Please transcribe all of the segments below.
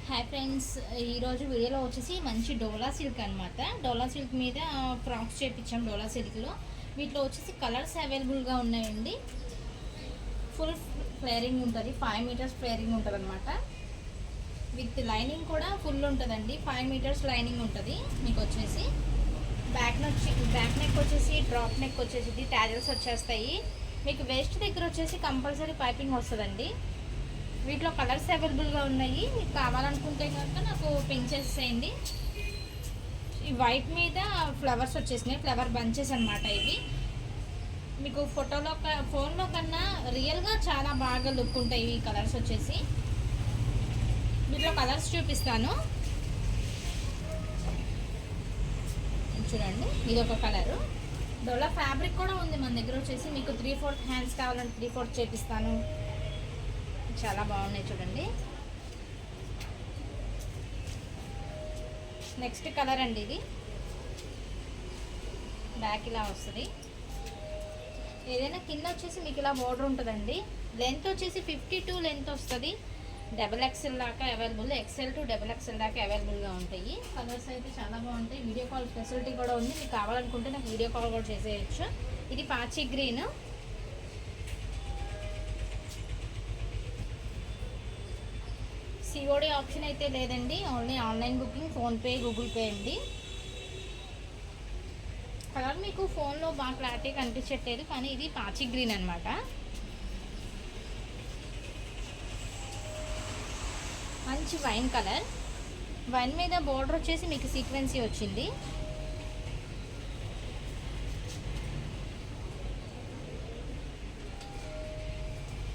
Hi friends, ఈరోజు వీడియోలో వచ్చేసి మంచి డోలా సిల్క్ అనమాట. డోలా సిల్క్ మీద ఫ్రాక్స్ చేయించాం. డోలా సిల్క్లో వీటిలో వచ్చేసి కలర్స్ అవైలబుల్గా ఉన్నాయండి. ఫుల్ ఫ్లేరింగ్ ఉంటుంది, 5 మీటర్స్ ఫ్లేరింగ్ ఉంటుంది అనమాట. విత్ లైనింగ్ కూడా ఫుల్ ఉంటుందండి. 5 మీటర్స్ లైనింగ్ ఉంటుంది. మీకు వచ్చేసి బ్యాక్ నెక్ వచ్చేసి డ్రాప్ నెక్ వచ్చేసి ట్యాజల్స్ వచ్చేస్తాయి. మీకు వేస్ట్ దగ్గర వచ్చేసి కంపల్సరీ పైపింగ్ వస్తుందండి. వీటిలో కలర్స్ అవైలబుల్గా ఉన్నాయి. మీకు కావాలనుకుంటే కనుక నాకు పింక్ చేసేయండి. ఈ వైట్ మీద ఫ్లవర్స్ వచ్చేసినాయి, ఫ్లవర్ బంచెస్ అనమాట. ఇవి మీకు ఫోన్లో కన్నా రియల్గా చాలా బాగా లుక్ ఉంటాయి ఈ కలర్స్ వచ్చేసి. వీటిలో కలర్స్ చూపిస్తాను చూడండి. ఇది ఒక కలరు. డోలా ఫ్యాబ్రిక్ కూడా ఉంది మన దగ్గర వచ్చేసి. మీకు 3/4 హ్యాండ్స్ కావాలంటే 3/4 చేపిస్తాను. చాలా బాగున్నాయి చూడండి. నెక్స్ట్ కలర్ అండి. ఇది బ్యాక్ ఇలా వస్తుంది. ఏదైనా కింద వచ్చేసి మీకు ఇలా బోర్డర్ ఉంటుందండి. లెంత్ వచ్చేసి 52 లెంత్ వస్తుంది. XXL దాకా అవైలబుల్, XL to XXL దాకా అవైలబుల్గా ఉంటాయి. కలర్స్ అయితే చాలా బాగుంటాయి. వీడియో కాల్ ఫెసిలిటీ కూడా ఉంది. మీకు కావాలనుకుంటే నాకు వీడియో కాల్ కూడా చేసేయచ్చు. ఇది పాచి గ్రీన్. సిఓడి ఆప్షన్ అయితే లేదండి, only online booking, PhonePe, Google pay అండి. కలర్ మీకు ఫోన్లో బాగా క్లారిటీ కనిపించట్లేదు, కానీ ఇది పాచి గ్రీన్ అనమాట. మంచి వైన్ కలర్. వైన్ మీద బోర్డర్ వచ్చేసి మీకు సీక్వెన్సీ వచ్చింది.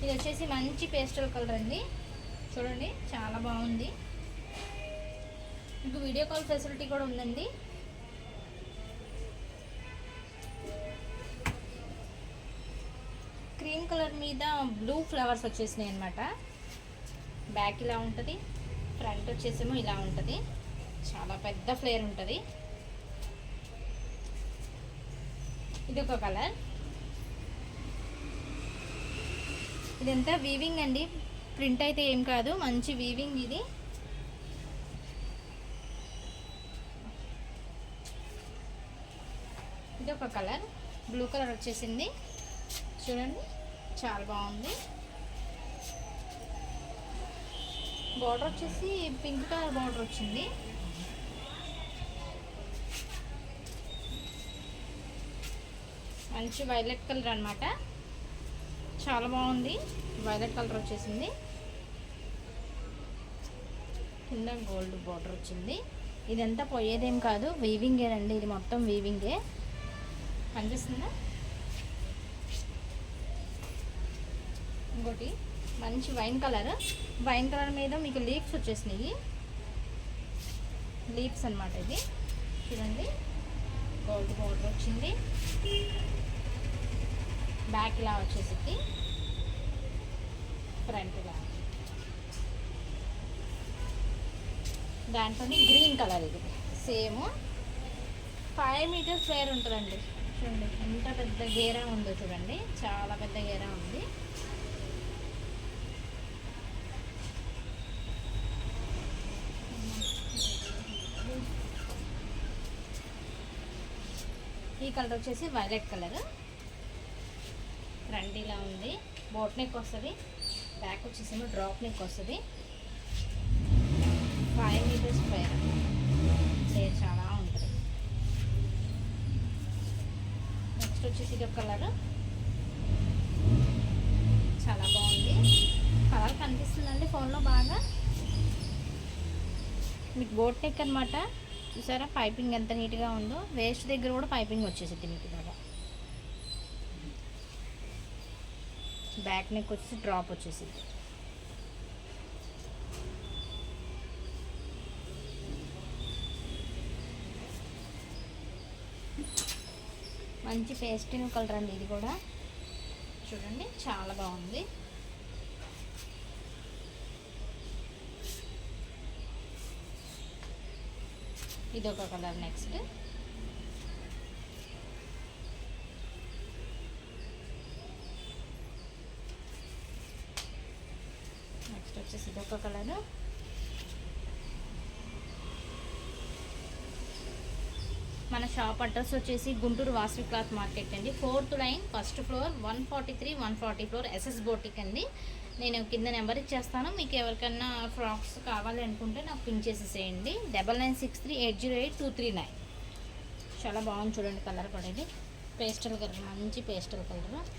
ఇది వచ్చేసి మంచి పేస్టల్ కలర్ అండి. చూడండి చాలా బాగుంది. మీకు వీడియో కాల్ ఫెసిలిటీ కూడా ఉందండి. క్రీమ్ కలర్ మీద బ్లూ ఫ్లవర్స్ వచ్చేసినాయి అనమాట. బ్యాక్ ఇలా ఉంటుంది, ఫ్రంట్ వచ్చేసేమో ఇలా ఉంటుంది. చాలా పెద్ద ఫ్లేర్ ఉంటుంది. ఇది ఒక కలర్. ఇదంతా వీవింగ్ అండి, ప్రింట్ అయితే ఏం కాదు, మంచి వీవింగ్ ఇది. ఇది ఒక కలర్, బ్లూ కలర్ వచ్చేసింది. చూడండి చాలా బాగుంది. బార్డర్ వచ్చేసి పింక్ కలర్ బార్డర్ వచ్చింది. మంచి వైలెట్ కలర్ అనమాట. చాలా బాగుంది. వైలెట్ కలర్ వచ్చేసింది. కింద గోల్డ్ బార్డర్ వచ్చింది. ఇదంతా పోయేదేం కాదు, వీవింగేనండి. ఇది మొత్తం వీవింగే. కనిపిస్తుందా? ఇంకోటి మంచి వైన్ కలర్. వైన్ కలర్ మీద మీకు లీవ్స్ వచ్చేసినాయి. లీవ్స్ అనమాట ఇది. చూడండి గోల్డ్ బార్డర్ వచ్చింది. బ్యాక్ ఇలా వచ్చేసింది, ఫ్రంట్ ఇలా. దాంట్లో గ్రీన్ కలర్. ఇది సేమ్ 5 మీటర్స్ ఫ్లేర్ ఉంటుందండి. చూడండి ఎంత పెద్ద గేరా ఉందో చూడండి, చాలా పెద్ద గేరా ఉంది. ఈ కలర్ వచ్చేసి వైలెట్ కలర్. ఫ్రంట్ ఇలా ఉంది, బోట్ నెక్ వస్తుంది. బ్యాక్ వచ్చేసేమో డ్రాప్ నెక్ వస్తుంది. 5 మీటర్స్ ఫ్లేర్ చాలా ఉంటుంది. నెక్స్ట్ వచ్చేసి ఇది ఒక కలర్. చాలా బాగుంది. కలర్ కనిపిస్తుందండి ఫోన్లో బాగా. మీకు బోట్ నెక్ అనమాట. చూసారా పైపింగ్ ఎంత నీట్గా ఉందో. వేస్ట్ దగ్గర కూడా పైపింగ్ వచ్చేసింది మీకు బాగా. బ్యాక్ నెక్ వచ్చేసి డ్రాప్ వచ్చేసింది. మంచి పేస్టింగ్ కలర్ అండి ఇది కూడా. చూడండి చాలా బాగుంది. ఇదొక కలర్. నెక్స్ట్ వచ్చేసి ఇదొక కలరు. మన షాప్ అడ్రస్ వచ్చేసి గుంటూరు వాసవి క్లాత్ మార్కెట్ అండి, 4th line, 1st floor, 143, 140 floor, SS boutique అండి. నేను కింద నెంబర్ ఇచ్చేస్తాను. మీకు ఎవరికైనా ఫ్రాక్స్ కావాలి అనుకుంటే నాకు పిన్ చేసేసేయండి. 9963808239. చాలా బాగుంది చూడండి, కలర్ కూడా ఇది పేస్టల్ కలర్, మంచి పేస్టల్ కలర్.